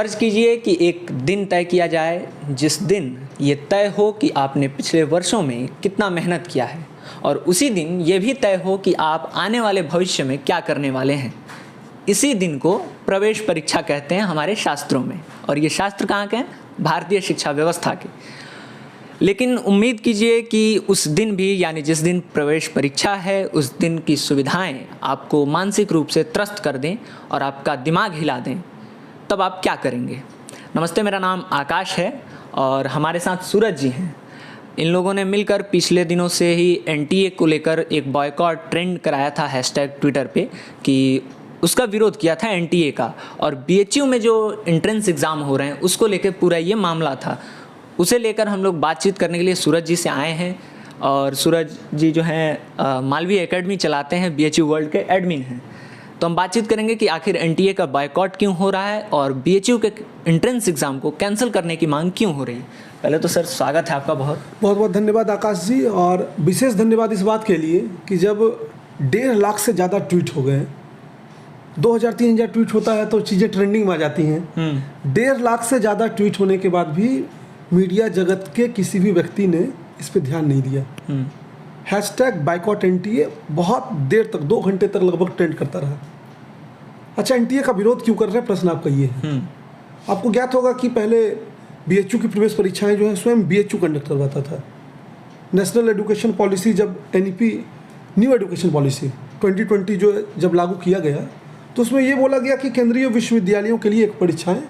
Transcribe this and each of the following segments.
फ़र्ज़ कीजिए कि एक दिन तय किया जाए जिस दिन ये तय हो कि आपने पिछले वर्षों में कितना मेहनत किया है, और उसी दिन ये भी तय हो कि आप आने वाले भविष्य में क्या करने वाले हैं। इसी दिन को प्रवेश परीक्षा कहते हैं हमारे शास्त्रों में, और ये शास्त्र कहाँ के हैं? भारतीय शिक्षा व्यवस्था के। लेकिन उम्मीद कीजिए कि उस दिन भी, यानी जिस दिन प्रवेश परीक्षा है, उस दिन की सुविधाएं आपको मानसिक रूप से त्रस्त कर दें और आपका दिमाग हिला दें, तब आप क्या करेंगे? नमस्ते, मेरा नाम आकाश है और हमारे साथ सूरज जी हैं। इन लोगों ने मिलकर पिछले दिनों से ही एनटीए को लेकर एक बॉयकॉट ट्रेंड कराया था हैशटैग ट्विटर पे, कि उसका विरोध किया था एनटीए का, और बीएचयू में जो एंट्रेंस एग्ज़ाम हो रहे हैं उसको लेकर पूरा ये मामला था। उसे लेकर हम लोग बातचीत करने के लिए सूरज जी से आए हैं, और सूरज जी जो हैं मालवीय एकेडमी चलाते हैं, बीएचयू वर्ल्ड के एडमिन हैं। तो हम बातचीत करेंगे कि आखिर एनटीए का बायकॉट क्यों हो रहा है और बीएचयू के एंट्रेंस एग्ज़ाम को कैंसिल करने की मांग क्यों हो रही है। पहले तो सर स्वागत है आपका, बहुत बहुत धन्यवाद आकाश जी, और विशेष धन्यवाद इस बात के लिए कि जब 1.5 लाख से ज़्यादा ट्वीट हो गए, 2000-3000 ट्वीट होता है तो चीज़ें ट्रेंडिंग में आ जाती हैं। 1.5 लाख से ज़्यादा ट्वीट होने के बाद भी मीडिया जगत के किसी भी व्यक्ति ने इस पर ध्यान नहीं दिया। हैशटैग बायकॉट एनटीए बहुत देर तक, 2 घंटे तक लगभग ट्रेंड करता रहा। अच्छा, एनटीए का विरोध क्यों कर रहे हैं, प्रश्न आपका ये है। आपको ज्ञात होगा कि पहले बीएचयू की प्रवेश परीक्षाएं जो है स्वयं बीएचयू कंडक्ट करवाता था। नेशनल एजुकेशन पॉलिसी जब एनईपी, न्यू एजुकेशन पॉलिसी 2020 जो जब लागू किया गया, तो उसमें ये बोला गया कि केंद्रीय विश्वविद्यालयों के लिए एक परीक्षाएं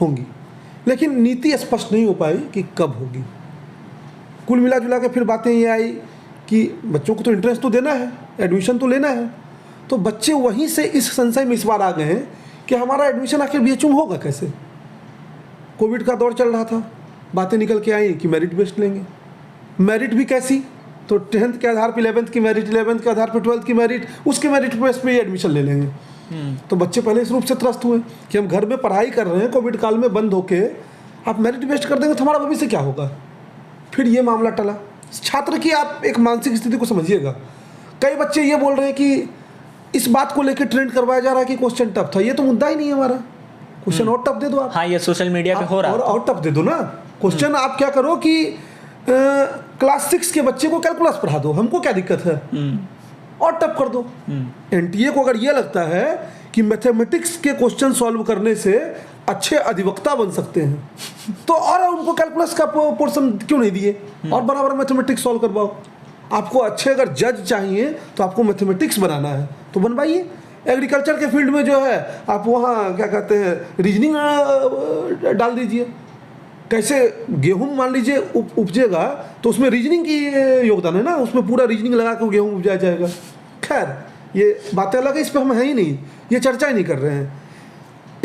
होंगी, लेकिन नीति स्पष्ट नहीं हो पाई कि कब होगी। कुल मिला जुला के फिर बातें ये आई कि बच्चों को तो इंटरेस्ट तो देना है, एडमिशन तो लेना है, तो बच्चे वहीं से इस संशय में इस बार आ गए हैं कि हमारा एडमिशन आखिर बीएचयू में होगा कैसे। कोविड का दौर चल रहा था, बातें निकल के आई कि मेरिट बेस्ड लेंगे। मेरिट भी कैसी, तो 10th के आधार पर 11th की मेरिट, 11th के आधार पर 12th की मेरिट, उसके मेरिट बेस पे एडमिशन ले लेंगे। तो बच्चे पहले इस रूप से त्रस्त हुए कि हम घर में पढ़ाई कर रहे हैं, कोविड काल में बंद होके आप मेरिट बेस्ड कर देंगे तो हमारा भविष्य क्या होगा। फिर ये मामला टला। छात्र की आप एक मानसिक स्थिति को समझिएगा। कई बच्चे ये बोल रहे हैं कि इस बात को लेकर ट्रेंड करवाया जा रहा है कि क्वेश्चन टफ था। ये तो मुद्दा ही नहीं है हमारा, क्वेश्चन और टफ दे दो आप। हाँ, ये सोशल मीडिया पे हो रहा है, और टफ दे दो ना क्वेश्चन। आप क्या करो कि क्लास 6 के बच्चे को कैलकुलस पढ़ा दो, हमको क्या दिक्कत है, और टफ कर दो। एनटीए को अगर ये लगता है कि मैथमेटिक्स के क्वेश्चन सॉल्व करने से अच्छे अधिवक्ता बन सकते हैं, तो और उनको कैलकुलस का पोर्शन क्यों नहीं दिए और बराबर मैथमेटिक्स सॉल्व करवाओ। आपको अच्छे अगर जज चाहिए तो आपको मैथमेटिक्स बनाना है तो बनवाइए। एग्रीकल्चर के फील्ड में जो है आप वहाँ क्या कहते हैं, रीजनिंग डाल दीजिए। कैसे गेहूं मान लीजिए उपजेगा तो उसमें रीजनिंग की योगदान है ना, उसमें पूरा रीजनिंग लगा के गेहूं उपजाया जाएगा। खैर, ये बातें अलग है, इस पर हम है ही नहीं, ये चर्चा ही नहीं कर रहे हैं।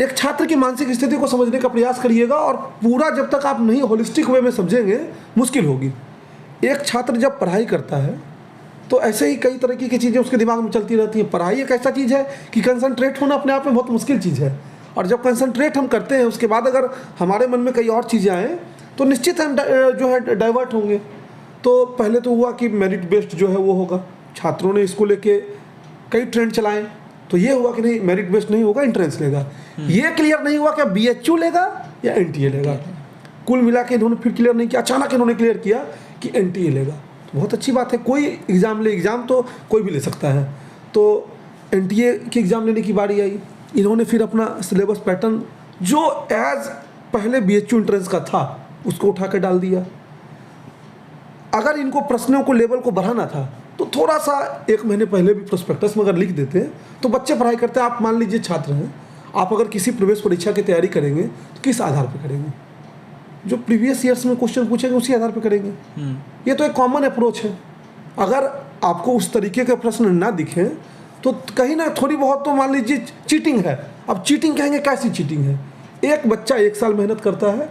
एक छात्र की मानसिक स्थिति को समझने का प्रयास करिएगा, और पूरा जब तक आप नहीं होलिस्टिक वे में समझेंगे मुश्किल होगी। एक छात्र जब पढ़ाई करता है तो ऐसे ही कई तरह की चीज़ें उसके दिमाग में चलती रहती हैं। पढ़ाई एक ऐसा चीज़ है कि कंसंट्रेट होना अपने आप में बहुत मुश्किल चीज़ है, और जब कंसंट्रेट हम करते हैं उसके बाद अगर हमारे मन में कई और चीज़ें आएँ तो निश्चित हम जो है डाइवर्ट होंगे। तो पहले तो हुआ कि मेरिट बेस्ड जो है वो होगा, छात्रों ने इसको लेके कई ट्रेंड चलाएं, तो ये हुआ कि नहीं मेरिट बेस्ड नहीं होगा, एंट्रेंस लेगा। ये क्लियर नहीं हुआ कि बीएचयू लेगा या एनटीए लेगा। कुल मिला के इन्होंने फिर क्लियर नहीं किया, अचानक इन्होंने क्लियर किया कि एनटीए लेगा। तो बहुत अच्छी बात है, कोई एग्ज़ाम ले, एग्ज़ाम तो कोई भी ले सकता है। तो एनटीए की एग्ज़ाम लेने की बारी आई। इन्होंने फिर अपना सिलेबस पैटर्न जो एज पहले बीएचयू एंट्रेंस का था उसको उठा कर डाल दिया। अगर इनको प्रश्नों को, लेवल को बढ़ाना था तो थोड़ा सा 1 महीने पहले भी प्रोस्पेक्टस में अगर लिख देते तो बच्चे पढ़ाई करते। आप मान लीजिए छात्र हैं, आप अगर किसी प्रवेश परीक्षा की तैयारी करेंगे तो किस आधार पर करेंगे? जो प्रीवियस ईयर्स में क्वेश्चन पूछेंगे उसी आधार पर करेंगे। ये तो एक कॉमन अप्रोच है। अगर आपको उस तरीके के प्रश्न ना दिखें तो कहीं ना थोड़ी बहुत तो मान लीजिए चीटिंग है। अब चीटिंग कहेंगे, कैसी चीटिंग है? एक बच्चा 1 साल मेहनत करता है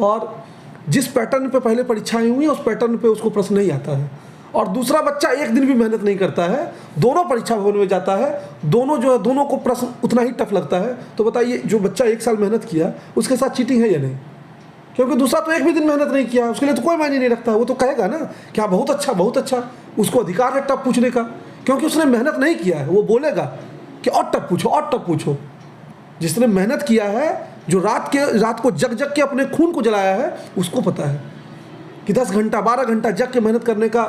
और जिस पैटर्न पे पहले परीक्षाएं हुई हैं उस पैटर्न पे उसको प्रश्न नहीं आता है, और दूसरा बच्चा 1 दिन भी मेहनत नहीं करता है, दोनों परीक्षा भवन में जाता है, दोनों जो है दोनों को प्रश्न उतना ही टफ लगता है। तो बताइए, जो बच्चा 1 साल मेहनत किया उसके साथ चीटिंग है या नहीं? क्योंकि दूसरा तो 1 भी दिन मेहनत नहीं किया, उसके लिए तो कोई मायने नहीं रखता। वो तो कहेगा ना कि हाँ बहुत अच्छा बहुत अच्छा, उसको अधिकार है टफ पूछने का, क्योंकि उसने मेहनत नहीं किया है। वो बोलेगा कि और टफ पूछो और टफ पूछो। जिसने मेहनत किया है जो रात को जग जग के अपने खून को जलाया है उसको पता है कि 10 घंटा 12 घंटा जग के मेहनत करने का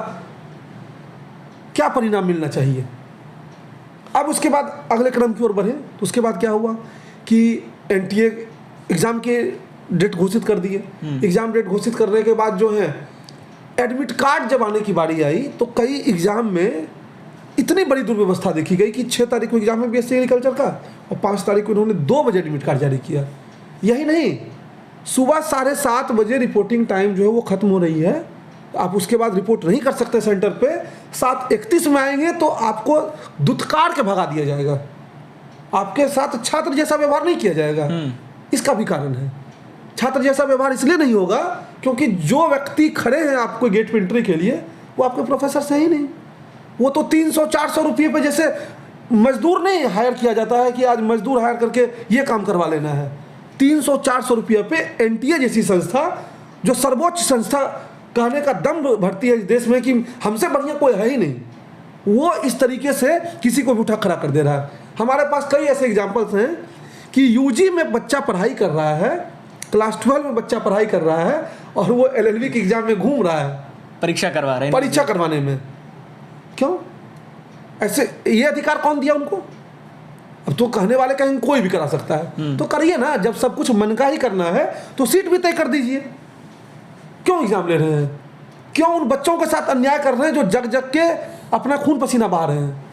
क्या परिणाम मिलना चाहिए। अब उसके बाद अगले कदम की ओर बढ़े तो उसके बाद क्या हुआ कि एनटीए एग्ज़ाम के डेट घोषित कर दिए। एग्ज़ाम डेट घोषित करने के बाद जो है एडमिट कार्ड जब आने की बारी आई तो कई एग्ज़ाम में इतनी बड़ी दुर्व्यवस्था देखी गई कि 6 तारीख को एग्ज़ाम है बीएससी एग्रीकल्चर का और 5 तारीख को इन्होंने 2 बजे एडमिट कार्ड जारी किया। यही नहीं, सुबह 7:30 बजे रिपोर्टिंग टाइम जो है वो ख़त्म हो रही है, आप उसके बाद रिपोर्ट नहीं कर सकते सेंटर पे। 7:31 में आएंगे तो आपको दुत्कार के भगा दिया जाएगा, आपके साथ छात्र जैसा व्यवहार नहीं किया जाएगा। इसका भी कारण है, छात्र जैसा व्यवहार इसलिए नहीं होगा क्योंकि जो व्यक्ति खड़े हैं आपको गेट पे एंट्री के लिए वो आपके प्रोफेसर से ही नहीं, वो तो 300-400 रुपये पे जैसे मजदूर नहीं हायर किया जाता है कि आज मजदूर हायर करके ये काम करवा लेना है। 300-400 रुपये पे एनटीए जैसी संस्था, जो सर्वोच्च संस्था कहने का दम भरती है इस देश में कि हमसे बढ़िया कोई है ही नहीं, वो इस तरीके से किसी को भी उठा खड़ा कर दे रहा है। हमारे पास कई ऐसे एग्जाम्पल्स हैं कि यूजी में बच्चा पढ़ाई कर रहा है, क्लास 12 में बच्चा पढ़ाई कर रहा है और वो एलएलबी के एग्जाम में घूम रहा है, परीक्षा करवा रहे हैं, परीक्षा करवाने में। क्यों ऐसे? ये अधिकार कौन दिया उनको? अब तो कहने वाले कहेंगे कोई भी करा सकता है, तो करिए ना। जब सब कुछ मन का ही करना है तो सीट भी तय कर दीजिए। क्यों एग्जाम ले रहे हैं? क्यों उन बच्चों के साथ अन्याय कर रहे हैं जो जग जग के अपना खून पसीना बहा रहे हैं?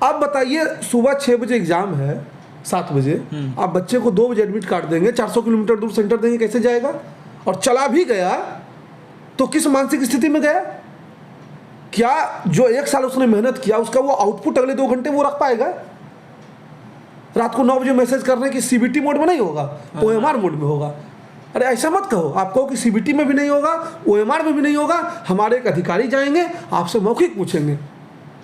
आप बताइए, सुबह 6 बजे एग्जाम है, 7 बजे आप बच्चे को 2 बजे एडमिट कार्ड देंगे, 400 किलोमीटर दूर सेंटर देंगे, कैसे जाएगा? और चला भी गया तो किस मानसिक स्थिति में गया? क्या जो 1 साल उसने मेहनत किया उसका वो आउटपुट अगले 2 घंटे वो रख पाएगा? रात को 9 बजे मैसेज करने की सीबीटी मोड में नहीं होगा, ओएमआर मोड में होगा। अरे ऐसा मत कहो, आप कहो कि सीबीटी में भी नहीं होगा, ओएमआर में भी नहीं होगा, हमारे एक अधिकारी जाएंगे आपसे मौखिक पूछेंगे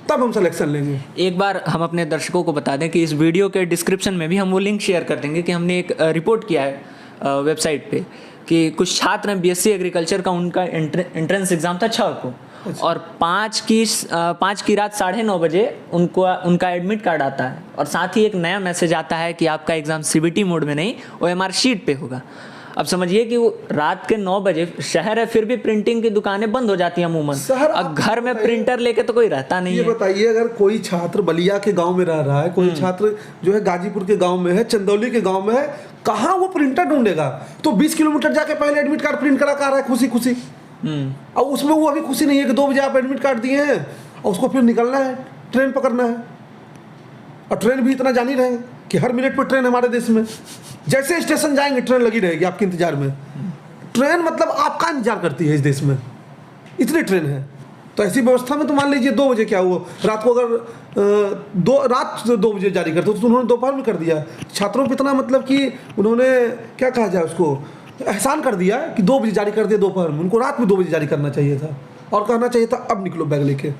तब हम सिलेक्शन लेंगे। एक बार हम अपने दर्शकों को बता दें कि इस वीडियो के डिस्क्रिप्शन में भी हम वो लिंक शेयर कर देंगे कि हमने एक रिपोर्ट किया है वेबसाइट पे कि कुछ छात्र हैं बीएससी एग्रीकल्चर का, उनका एंट्रेंस एग्ज़ाम था 6 को और 5 की रात 9:30 बजे उनका एडमिट कार्ड आता है और साथ ही एक नया मैसेज आता है कि आपका एग्ज़ाम सीबीटी मोड में नहीं ओएमआर शीट पे होगा। अब समझिए कि वो रात के 9 बजे शहर है, फिर भी प्रिंटिंग की दुकानें बंद हो जाती हैं अमूमन, और घर में प्रिंटर लेके तो कोई रहता नहीं है। ये बताइए, अगर कोई छात्र बलिया के गांव में रह रहा है, कोई छात्र जो है गाजीपुर के गांव में है, चंदौली के गांव में है, कहाँ वो प्रिंटर ढूंढेगा? तो 20 किलोमीटर जाके पहले एडमिट कार्ड प्रिंट करा रहा है खुशी खुशी, और उसमें वो अभी खुशी नहीं है कि 2 बजे आप एडमिट कार्ड दिए हैं और उसको फिर निकलना है, ट्रेन पकड़ना है। और ट्रेन भी इतना जान ही रहे कि हर मिनट पर ट्रेन हमारे देश में, जैसे स्टेशन जाएंगे ट्रेन लगी रहेगी आपके इंतजार में। ट्रेन मतलब आपका इंतजार करती है इस देश में, इतनी ट्रेन है। तो ऐसी व्यवस्था में तो मान लीजिए 2 बजे क्या हुआ, रात को अगर रात 2 बजे जारी करते तो उन्होंने दोपहर में कर दिया। छात्रों को इतना मतलब कि उन्होंने क्या कहा जाए उसको, एहसान कर दिया कि 2 बजे जारी कर दिया दोपहर में, उनको रात में 2 बजे जारी करना चाहिए था और कहना चाहिए था अब निकलो बैग लेके।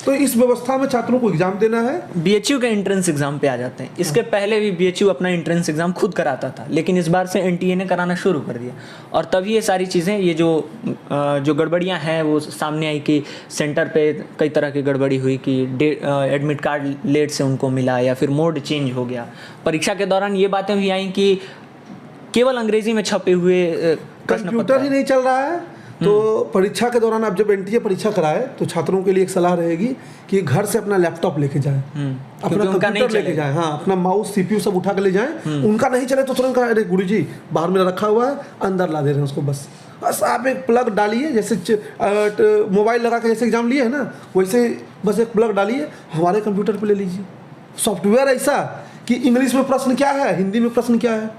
तो इस व्यवस्था में छात्रों को एग्जाम देना है। बीएचयू के एंट्रेंस एग्जाम पे आ जाते हैं। इसके पहले भी बीएचयू अपना एंट्रेंस एग्जाम खुद कराता था, लेकिन इस बार से एनटीए ने कराना शुरू कर दिया और तभी ये सारी चीज़ें, ये जो गड़बड़ियां हैं वो सामने आई कि सेंटर पे कई तरह की गड़बड़ी हुई कि एडमिट कार्ड लेट से उनको मिला या फिर मोड चेंज हो गया। परीक्षा के दौरान ये बातें भी आई कि केवल अंग्रेजी में छपे हुए कंप्यूटर ही नहीं चल रहा है। तो परीक्षा के दौरान आप जब एनटीए परीक्षा कराए तो छात्रों के लिए एक सलाह रहेगी कि घर से अपना लैपटॉप लेके जाएं, अपना कंप्यूटर लेके जाएं, हाँ अपना माउस सीपीयू सब उठा के ले जाएं। उनका नहीं चले तो तुरंत कहा, अरे गुरुजी बाहर मेरा रखा हुआ है, अंदर ला दे रहे हैं उसको। बस आप एक प्लग डालिए, जैसे मोबाइल लगा के जैसे एग्जाम लिए है ना, वैसे बस एक प्लग डालिए, हमारे कंप्यूटर पर ले लीजिए। सॉफ्टवेयर ऐसा कि इंग्लिश में प्रश्न क्या है, हिंदी में प्रश्न क्या है।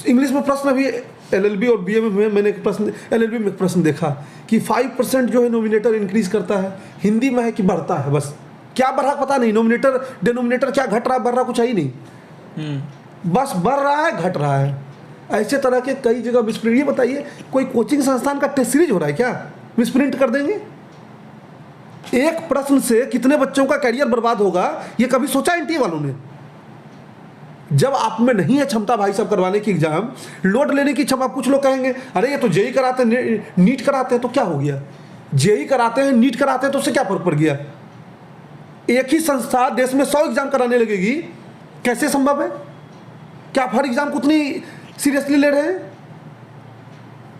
इंग्लिश में प्रश्न अभी एलएलबी और बीए में मैंने एक प्रश्न, एलएलबी में एक प्रश्न देखा कि 5% जो है नोमिनेटर इंक्रीज करता है, हिंदी में है कि बढ़ता है, बस क्या बढ़ा पता नहीं, नोमिनेटर डिनोमिनेटर क्या घट रहा है बढ़ रहा कुछ है ही नहीं, बस बढ़ रहा है घट रहा है। ऐसे तरह के कई जगह मिसप्रिंट। ये बताइए कोई कोचिंग संस्थान का टेस्ट सीरीज हो रहा है क्या, मिसप्रिंट कर देंगे? एक प्रश्न से कितने बच्चों का कैरियर बर्बाद होगा, ये कभी सोचा एनटीए वालों ने? जब आप में नहीं है क्षमता भाई साहब करवाने की एग्जाम, लोड लेने की क्षमता, कुछ लोग कहेंगे अरे ये तो जेई कराते हैं, नीट कराते हैं तो क्या हो गया? जेई कराते हैं, नीट कराते हैं तो उससे क्या फर्क पड़ गया? एक ही संस्था देश में 100 एग्जाम कराने लगेगी, कैसे संभव है? क्या आप हर एग्जाम को उतनी सीरियसली ले रहे हैं?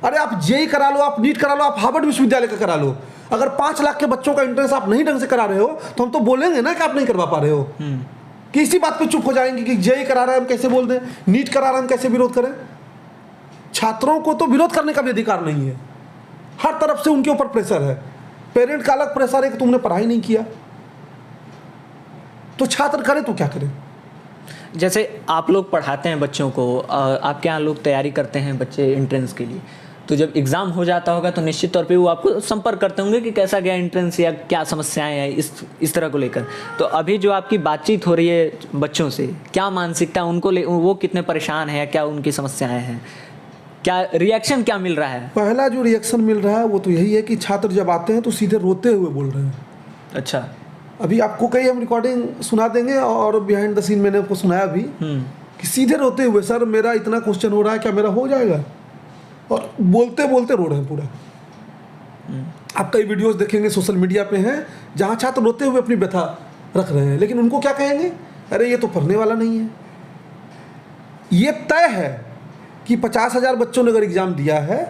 अरे आप जेई करा लो, आप नीट करा लो, आप हार्वर्ड विश्वविद्यालय का करा लो, अगर 5 लाख के बच्चों का एंट्रेंस आप नहीं ढंग से करा रहे हो तो हम तो बोलेंगे ना कि आप नहीं करवा पा रहे हो। कि इसी बात पे चुप हो जाएंगे कि जेई करा रहा है हम कैसे बोल दें, नीट करा रहा है हम कैसे विरोध करें? छात्रों को तो विरोध करने का भी अधिकार नहीं है, हर तरफ से उनके ऊपर प्रेशर है। पेरेंट का अलग प्रेशर है कि तुमने पढ़ाई नहीं किया, तो छात्र करे तो क्या करें? जैसे आप लोग पढ़ाते हैं बच्चों को, आपके यहाँ लोग तैयारी करते हैं बच्चे एंट्रेंस के लिए, तो जब एग्ज़ाम हो जाता होगा तो निश्चित तौर पे वो आपको संपर्क करते होंगे कि कैसा गया एंट्रेंस या क्या समस्याएं हैं इस तरह को लेकर। तो अभी जो आपकी बातचीत हो रही है बच्चों से, क्या मानसिकता उनको वो कितने परेशान हैं, क्या उनकी समस्याएं हैं, क्या रिएक्शन क्या मिल रहा है? पहला जो रिएक्शन मिल रहा है वो तो यही है कि छात्र जब आते हैं तो सीधे रोते हुए बोल रहे हैं। अच्छा, अभी आपको कई हम रिकॉर्डिंग सुना देंगे और बिहाइंड द सीन मैंने आपको सुनाया भी कि सीधे रोते हुए, सर मेरा इतना क्वेश्चन हो रहा है, क्या मेरा हो जाएगा? और बोलते बोलते रो रहे हैं पूरा। आप कई वीडियोस देखेंगे सोशल मीडिया पे हैं जहां छात्र रोते हुए अपनी व्यथा रख रहे हैं, लेकिन उनको क्या कहेंगे? अरे ये तो पढ़ने वाला नहीं है। ये तय है कि 50,000 बच्चों ने अगर एग्जाम दिया है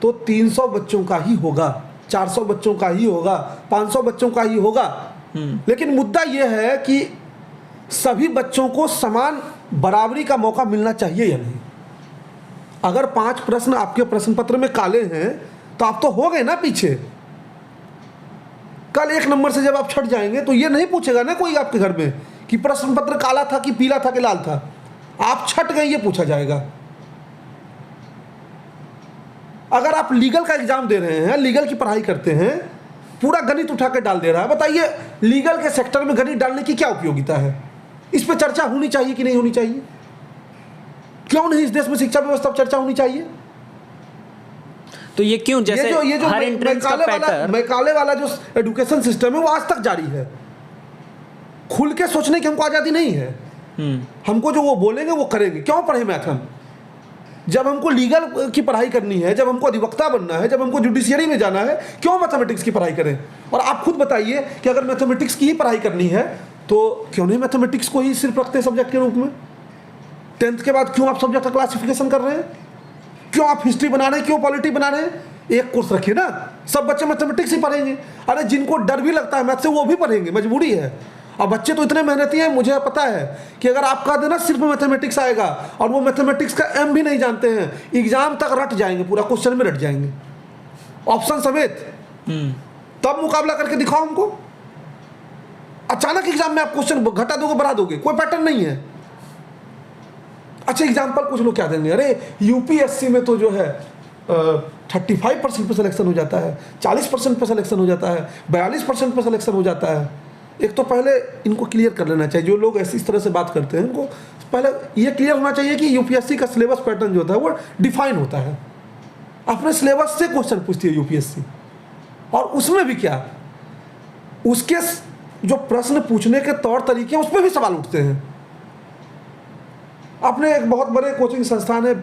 तो 300 बच्चों का ही होगा, 400 बच्चों का ही होगा, 500 बच्चों का ही होगा। लेकिन मुद्दा यह है कि सभी बच्चों को समान बराबरी का मौका मिलना चाहिए या नहीं। अगर 5 प्रश्न आपके प्रश्न पत्र में काले हैं तो आप तो हो गए ना पीछे। कल 1 नंबर से जब आप छट जाएंगे तो ये नहीं पूछेगा ना कोई आपके घर में कि प्रश्न पत्र काला था कि पीला था कि लाल था। आप छट गए ये पूछा जाएगा। अगर आप लीगल का एग्जाम दे रहे हैं, लीगल की पढ़ाई करते हैं, पूरा गणित उठा के डाल दे रहा है, बताइए लीगल के सेक्टर में गणित डालने की क्या उपयोगिता है? इस पर चर्चा होनी चाहिए कि नहीं होनी चाहिए? क्यों नहीं इस देश में शिक्षा व्यवस्था पर चर्चा होनी चाहिए? तो ये क्यों, जैसे ये जो हर एंट्रेंस का पैटर्न, मैकाले वाला जो एजुकेशन सिस्टम है वो आज तक जारी है। खुल के सोचने की हमको आज़ादी नहीं है। हमको जो वो बोलेंगे वो करेंगे। क्यों पढ़े मैथ हम? जब हमको लीगल की पढ़ाई करनी है, जब हमको अधिवक्ता बनना है, जब हमको जुडिशियरी में जाना है, क्यों मैथमेटिक्स की पढ़ाई करें? और आप खुद बताइए कि अगर मैथमेटिक्स की ही पढ़ाई करनी है तो क्यों नहीं मैथमेटिक्स को ही सिर्फ रखते सब्जेक्ट के रूप में? 10th के बाद क्यों आप सब्जेक्ट का क्लासिफिकेशन कर रहे हैं? क्यों आप हिस्ट्री बना रहे हैं, क्यों पॉलिटी बना रहे हैं? एक कोर्स रखिए ना, सब बच्चे मैथमेटिक्स ही पढ़ेंगे। अरे जिनको डर भी लगता है मैथ से वो भी पढ़ेंगे, मजबूरी है। और बच्चे तो इतने मेहनती हैं, मुझे पता है कि अगर आप कह देना सिर्फ मैथमेटिक्स आएगा और वो मैथमेटिक्स का एम भी नहीं जानते हैं, एग्जाम तक रट जाएंगे, पूरा क्वेश्चन में रट जाएंगे ऑप्शन समेत। तब मुकाबला करके दिखाओ हमको। अचानक एग्जाम में आप क्वेश्चन घटा दोगे, बढ़ा दोगे, कोई पैटर्न नहीं है। अच्छा एग्जाम्पल कुछ लोग क्या देंगे, अरे यूपीएससी में तो जो है 35% पर सिलेक्शन हो जाता है, 40% पर सिलेक्शन हो जाता है, 42% पर सिलेक्शन हो जाता है। एक तो पहले इनको क्लियर कर लेना चाहिए, जो लोग ऐसी इस तरह से बात करते हैं उनको पहले ये क्लियर होना चाहिए कि यूपीएससी का सिलेबस पैटर्न जो होता है वो डिफाइन होता है। अपने सिलेबस से क्वेश्चन पूछती है यूपीएससी, और उसमें भी क्या, उसके जो प्रश्न पूछने के तौर तरीके उस पर भी सवाल उठते हैं। आपने एक बहुत बड़े कोचिंग संस्थान है,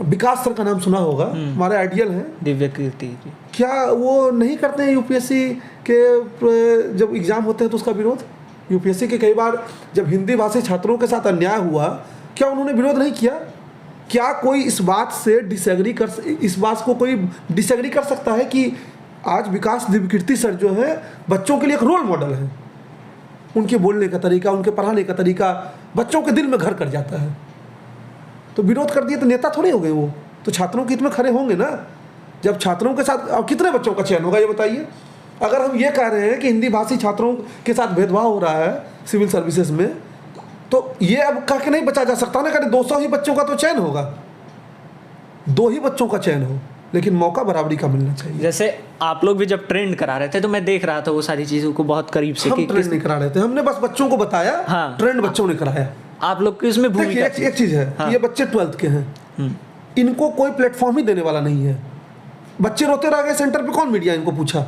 विकास सर का नाम सुना होगा, हमारे आइडियल हैं, दिव्य कीर्ति। क्या वो नहीं करते हैं यूपीएससी के जब एग्ज़ाम होते हैं तो उसका विरोध? यूपीएससी के कई बार जब हिंदी भाषी छात्रों के साथ अन्याय हुआ, क्या उन्होंने विरोध नहीं किया? क्या कोई इस बात से इस बात को कोई डिसएग्री कर सकता है कि आज विकास दिव्य कीर्ति सर जो है बच्चों के लिए एक रोल मॉडल है? उनके बोलने का तरीका, उनके पढ़ाने का तरीका बच्चों के दिल में घर कर जाता है। तो विरोध कर दिए तो नेता थोड़े हो गए वो, तो छात्रों के हित में खड़े होंगे ना। जब छात्रों के साथ, अब कितने बच्चों का चयन होगा ये बताइए? अगर हम ये कह रहे हैं कि हिंदी भाषी छात्रों के साथ भेदभाव हो रहा है सिविल सर्विसेज में, तो ये अब कह के नहीं बचा जा सकता ना, कहीं 200 ही बच्चों का तो चयन होगा, 2 ही बच्चों का चयन हो, लेकिन मौका बराबरी का मिलना चाहिए। जैसे आप लोग भी जब ट्रेंड करा रहे थे तो मैं देख रहा था वो सारी चीज़ों को बहुत करीब से। हम ट्रेंड नहीं करा रहे थे, हमने बस बच्चों को बताया। हाँ, ट्रेंड बच्चों ने कराया। आप लोग की इसमें भूमिका एक चीज़ है, हाँ, ये बच्चे 12th के हैं, इनको कोई प्लेटफॉर्म ही देने वाला नहीं है। बच्चे रोते रह गए सेंटर पे, कौन मीडिया इनको पूछा?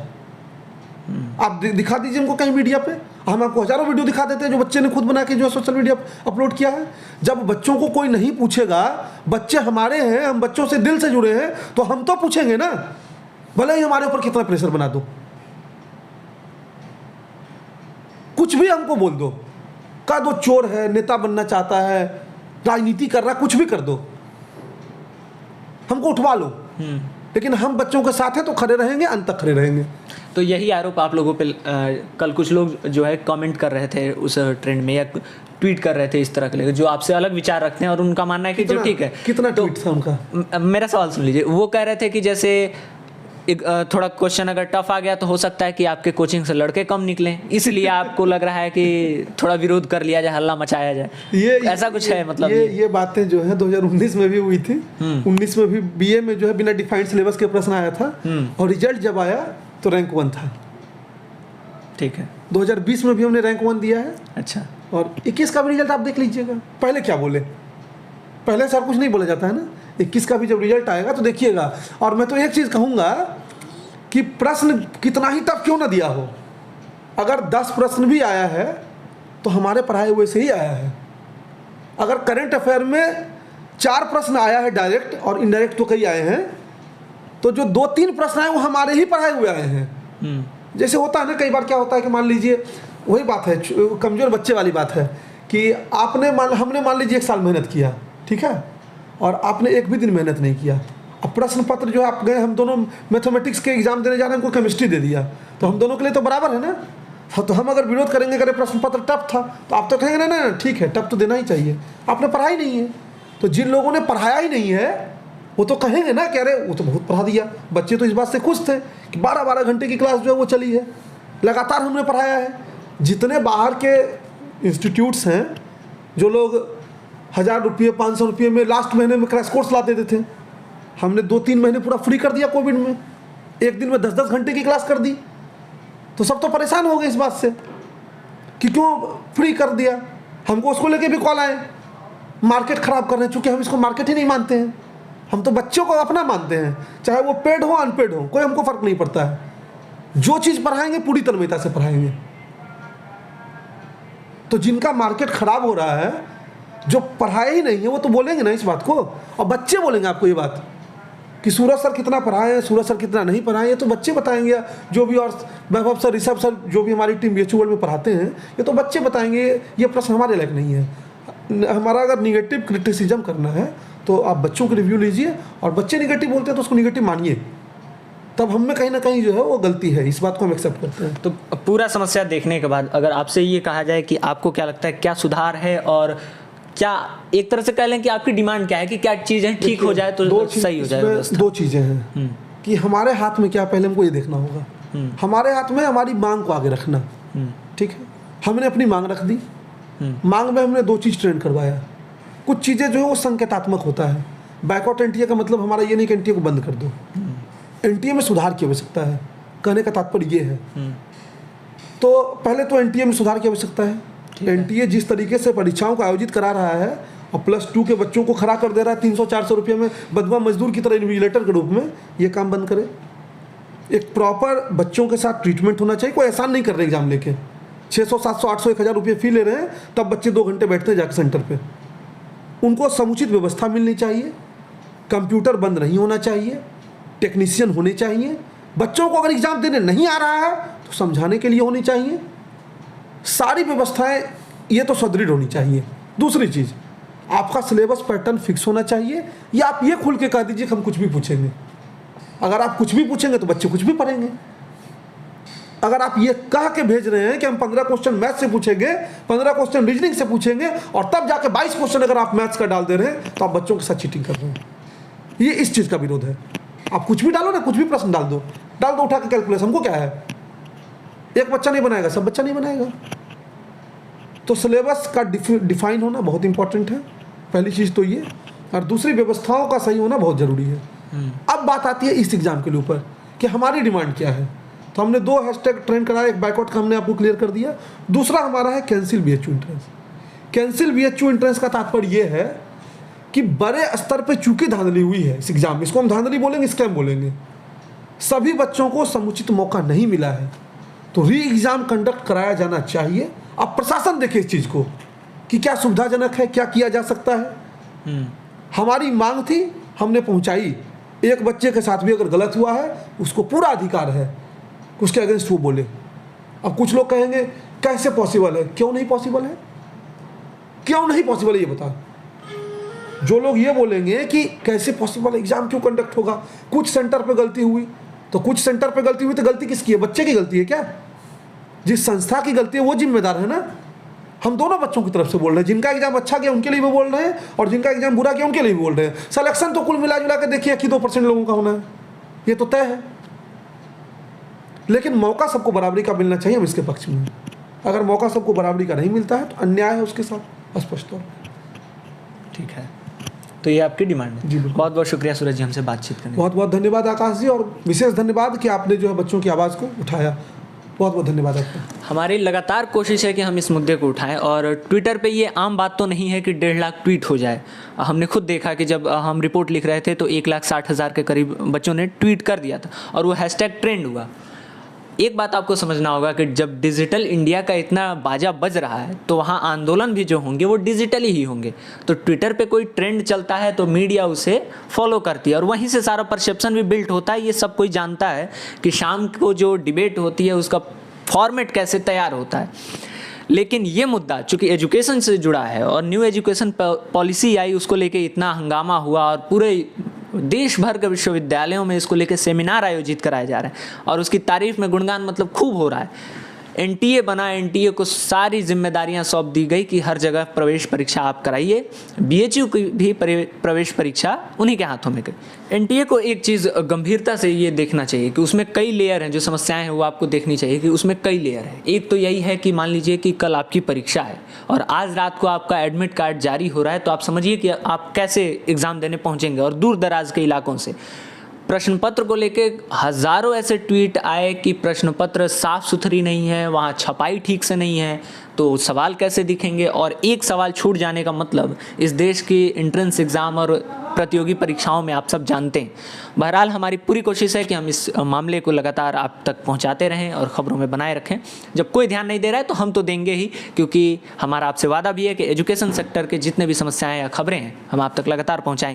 आप दिखा दीजिए इनको कहीं मीडिया पे, हम आपको हजारों वीडियो दिखा देते हैं जो बच्चे ने खुद बना के जो सोशल मीडिया पर अपलोड किया है। जब बच्चों को कोई नहीं पूछेगा, बच्चे हमारे हैं, हम बच्चों से दिल से जुड़े हैं, तो हम तो पूछेंगे ना, भले ही हमारे ऊपर कितना प्रेशर बना दो, कुछ भी हमको बोल दो, का दो चोर है, नेता बनना चाहता है, राजनीति कर रहा, कुछ भी कर दो, हमको उठवा लो, लेकिन हम बच्चों के साथ हैं तो खड़े रहेंगे, अंत तक खड़े रहेंगे। तो यही आरोप आप लोगों पे कल कुछ लोग जो है कमेंट कर रहे थे उस ट्रेंड में, या ट्वीट कर रहे थे इस तरह के लेकर, जो आपसे अलग विचार रखते हैं और उनका मानना है कि जो ठीक है। कितना तो ट्वीट था उनका? मेरा सवाल सुन लीजिए। वो कह रहे थे कि जैसे एक थोड़ा क्वेश्चन अगर टफ आ गया तो हो सकता है कि आपके कोचिंग से लड़के कम निकलें, इसलिए आपको लग रहा है कि थोड़ा विरोध कर लिया जाए, हल्ला मचाया जाए, ऐसा कुछ है मतलब? ये बातें जो है 2019 में भी हुई थी। 19 में भी बीए में जो है बिना डिफाइंड सिलेबस के प्रश्न आया था, और रिजल्ट जब आया तो रैंक 1 था। ठीक है। 2020 में भी हमने रैंक 1 दिया है। अच्छा। और 21 का भी रिजल्ट आप देख लीजिएगा। पहले क्या बोले, पहले सर कुछ नहीं बोला जाता है ना। 21 का भी जब रिजल्ट आएगा तो देखिएगा। और मैं तो एक चीज़ कहूँगा कि प्रश्न कितना ही टफ क्यों ना दिया हो, अगर 10 प्रश्न भी आया है तो हमारे पढ़ाए हुए से ही आया है। अगर करंट अफेयर में 4 प्रश्न आया है डायरेक्ट, और इनडायरेक्ट तो कई आए हैं, तो जो 2-3 प्रश्न आए वो हमारे ही पढ़ाए हुए आए हैं। जैसे होता है ना, कई बार क्या होता है कि मान लीजिए, वही बात है कमज़ोर बच्चे वाली बात है कि हमने मान लीजिए 1 साल मेहनत किया, ठीक है, और आपने एक भी दिन मेहनत नहीं किया। अब प्रश्न पत्र जो है आप गए, हम दोनों मैथमेटिक्स के एग्जाम देने जा रहे हैं, उनको केमिस्ट्री दे दिया, तो हम दोनों के लिए तो बराबर है ना। तो हम अगर विरोध करेंगे, अगर प्रश्न पत्र टफ था, तो आप तो कहेंगे ना ठीक है, टफ तो देना ही चाहिए, आपने पढ़ाई नहीं है। तो जिन लोगों ने पढ़ाया ही नहीं है वो तो कहेंगे ना कि अरे वो तो बहुत पढ़ा दिया। बच्चे तो इस बात से खुश थे कि 12-12 घंटे की क्लास जो है वो चली है, लगातार हमने पढ़ाया है। जितने बाहर के इंस्टीट्यूट्स हैं, जो लोग 1000 रुपये 500 रुपये में लास्ट महीने में क्रैश कोर्स ला देते थे, हमने 2-3 महीने पूरा फ्री कर दिया कोविड में। एक दिन में 10-10 घंटे की क्लास कर दी। तो सब तो परेशान हो गए इस बात से कि क्यों फ्री कर दिया। हमको उसको लेके भी कॉल आए, मार्केट ख़राब कर रहे हैं, चूँकि हम इसको मार्केट ही नहीं मानते हैं। हम तो बच्चों को अपना मानते हैं, चाहे वो पेड हो अनपेड हो, कोई हमको फ़र्क नहीं पड़ता है। जो चीज़ पढ़ाएंगे पूरी तन्मयता से पढ़ाएंगे। तो जिनका मार्केट ख़राब हो रहा है, जो पढ़ाए ही नहीं है, वो तो बोलेंगे ना इस बात को। और बच्चे बोलेंगे आपको ये बात कि सूरज सर कितना पढ़ाए हैं, सूरज सर कितना नहीं पढ़ाए, ये तो बच्चे बताएंगे। जो भी, और वैभव सर, ऋषभ सर, जो भी हमारी टीम BHU वर्ल्ड में पढ़ाते हैं, ये तो बच्चे बताएंगे। ये प्रश्न हमारे लायक नहीं है। हमारा अगर निगेटिव क्रिटिसिज्म करना है तो आप बच्चों के रिव्यू लीजिए, और बच्चे निगेटिव बोलते हैं तो उसको निगेटिव मानिए, तब हम में कहीं ना कहीं जो है वो गलती है, इस बात को हम एक्सेप्ट करते हैं। तो पूरा समस्या देखने के बाद अगर आपसे ये कहा जाए कि आपको क्या लगता है क्या सुधार है, और क्या एक तरह से कह लें कि आपकी डिमांड क्या है कि क्या चीज़ें ठीक हो जाए तो सही हो जाए व्यवस्था? 2 चीज़ें हैं कि हमारे हाथ में क्या, पहले हमको ये देखना होगा। हमारे हाथ में हमारी मांग को आगे रखना, ठीक है। हमने अपनी मांग रख दी, मांग में हमने 2 चीज़ ट्रेंड करवाया। कुछ चीज़ें जो है वो संकेतात्मक होता है। बैकआउट एनटीए का मतलब हमारा ये नहीं कि एनटीए को बंद कर दो, एनटीए में सुधार की आवश्यकता है, कहने का तात्पर्य ये है। तो पहले तो एनटीए में सुधार की आवश्यकता है। एनटीए जिस तरीके से परीक्षाओं को आयोजित करा रहा है और +2 के बच्चों को खड़ा कर दे रहा है 300-400 रुपये में, बदवा मजदूर की तरह इन्विजिलेटर के रूप में, ये काम बंद करे। एक प्रॉपर बच्चों के साथ ट्रीटमेंट होना चाहिए। कोई एहसान नहीं कर रहे एग्जाम लेके 600, 700, 800, 1000 रुपये फी ले रहे हैं, तब बच्चे 2 घंटे बैठते हैं जाकर सेंटर पे। उनको समुचित व्यवस्था मिलनी चाहिए, कंप्यूटर बंद नहीं होना चाहिए, टेक्नीशियन होने चाहिए। बच्चों को अगर एग्ज़ाम देने नहीं आ रहा है तो समझाने के लिए होनी चाहिए। सारी व्यवस्थाएं ये तो सुदृढ़ होनी चाहिए। दूसरी चीज़, आपका सिलेबस पैटर्न फिक्स होना चाहिए, या आप ये खुल के कह दीजिए कि हम कुछ भी पूछेंगे। अगर आप कुछ भी पूछेंगे तो बच्चे कुछ भी पढ़ेंगे। अगर आप ये कह के भेज रहे हैं कि हम 15 क्वेश्चन मैथ से पूछेंगे, 15 क्वेश्चन रीजनिंग से पूछेंगे, और तब जाके 22 क्वेश्चन अगर आप मैथ्स का डाल दे रहे हैं, तो आप बच्चों के साथ चीटिंग कर रहे हैं। ये इस चीज़ का विरोध है। आप कुछ भी डालो ना, कुछ भी प्रश्न डाल दो उठा के कैलकुलेशन। हमको क्या है, एक बच्चा नहीं बनाएगा, सब बच्चा नहीं बनाएगा। तो सिलेबस का डिफाइन होना बहुत इंपॉर्टेंट है, पहली चीज़ तो ये। और दूसरी, व्यवस्थाओं का सही होना बहुत ज़रूरी है। अब बात आती है इस एग्ज़ाम के ऊपर कि हमारी डिमांड क्या है। तो हमने 2 हैशटैग ट्रेंड कराया, एक बैकआउट का हमने आपको क्लियर कर दिया, दूसरा हमारा है cancel BHU entrance. Cancel BHU entrance का तात्पर्य ये है कि बड़े स्तर पे चूंकि धांधली हुई है इस एग्ज़ाम में, इसको हम धांधली बोलेंगे, स्कैम बोलेंगे, सभी बच्चों को समुचित मौका नहीं मिला है, तो री एग्ज़ाम कंडक्ट कराया जाना चाहिए। अब प्रशासन देखे इस चीज़ को कि क्या सुविधाजनक है, क्या किया जा सकता है। हमारी मांग थी, हमने पहुंचाई। एक बच्चे के साथ भी अगर गलत हुआ है, उसको पूरा अधिकार है उसके अगेंस्ट वो बोले। अब कुछ लोग कहेंगे कैसे पॉसिबल है, क्यों नहीं पॉसिबल है, क्यों नहीं पॉसिबल है ये बता। जो लोग ये बोलेंगे कि कैसे पॉसिबल एग्जाम क्यों कंडक्ट होगा, कुछ सेंटर पे गलती हुई, तो कुछ सेंटर पे गलती हुई तो गलती किसकी है? बच्चे की गलती है क्या? जिस संस्था की गलती है वो जिम्मेदार है ना। हम दोनों बच्चों की तरफ से बोल रहे हैं, जिनका एग्जाम अच्छा गया उनके लिए भी बोल रहे हैं और जिनका एग्जाम बुरा गया उनके लिए भी बोल रहे हैं। सिलेक्शन तो कुल मिला जुला के देखिए 1-2% लोगों का होना है, ये तो तय है। लेकिन मौका सबको बराबरी का मिलना चाहिए, हम इसके पक्ष में हैं। अगर मौका सबको बराबरी का नहीं मिलता है तो अन्याय है उसके साथ, स्पष्ट तौर पर। ठीक है, तो ये आपकी डिमांड है। जी बिल्कुल। बहुत बहुत शुक्रिया सूरज जी हमसे बातचीत करने। बहुत बहुत धन्यवाद आकाश जी, और विशेष धन्यवाद कि आपने जो है बच्चों की आवाज़ को उठाया। बहुत बहुत धन्यवाद आपका। हमारी लगातार कोशिश है कि हम इस मुद्दे को उठाएं, और ट्विटर पे ये आम बात तो नहीं है कि 1.5 लाख ट्वीट हो जाए। हमने खुद देखा कि जब हम रिपोर्ट लिख रहे थे तो 1,60,000 के करीब बच्चों ने ट्वीट कर दिया था और वो हैशटैग ट्रेंड हुआ। एक बात आपको समझना होगा कि जब डिजिटल इंडिया का इतना बाजा बज रहा है तो वहाँ आंदोलन भी जो होंगे वो डिजिटली ही होंगे। तो ट्विटर पे कोई ट्रेंड चलता है तो मीडिया उसे फॉलो करती है और वहीं से सारा परसेप्शन भी बिल्ट होता है। ये सब कोई जानता है कि शाम को जो डिबेट होती है उसका फॉर्मेट कैसे तैयार होता है। लेकिन ये मुद्दा चूँकि एजुकेशन से जुड़ा है और न्यू एजुकेशन पॉलिसी आई, उसको लेके इतना हंगामा हुआ और पूरे देश भर के विश्वविद्यालयों में इसको लेकर सेमिनार आयोजित कराए जा रहे हैं और उसकी तारीफ में गुणगान मतलब खूब हो रहा है। एनटीए बना, एनटीए को सारी जिम्मेदारियां सौंप दी गई कि हर जगह प्रवेश परीक्षा आप कराइए। बीएचयू की भी प्रवेश परीक्षा उन्हीं के हाथों में गई। एनटीए को एक चीज़ गंभीरता से ये देखना चाहिए कि उसमें कई लेयर हैं, जो समस्याएं हैं वो आपको देखनी चाहिए कि उसमें कई लेयर हैं। एक तो यही है कि मान लीजिए कि कल आपकी परीक्षा है और आज रात को आपका एडमिट कार्ड जारी हो रहा है, तो आप समझिए कि आप कैसे एग्ज़ाम देने पहुँचेंगे। और दूर दराज के इलाकों से प्रश्न पत्र को लेके हज़ारों ऐसे ट्वीट आए कि प्रश्न पत्र साफ़ सुथरी नहीं है, वहाँ छपाई ठीक से नहीं है, तो सवाल कैसे दिखेंगे। और एक सवाल छूट जाने का मतलब इस देश की एंट्रेंस एग्ज़ाम और प्रतियोगी परीक्षाओं में आप सब जानते हैं। बहरहाल हमारी पूरी कोशिश है कि हम इस मामले को लगातार आप तक पहुंचाते रहें और ख़बरों में बनाए रखें। जब कोई ध्यान नहीं दे रहा है तो हम तो देंगे ही, क्योंकि हमारा आपसे वादा भी है कि एजुकेशन सेक्टर के जितने भी समस्याएं या खबरें हैं हम आप तक लगातार पहुंचाएंगे।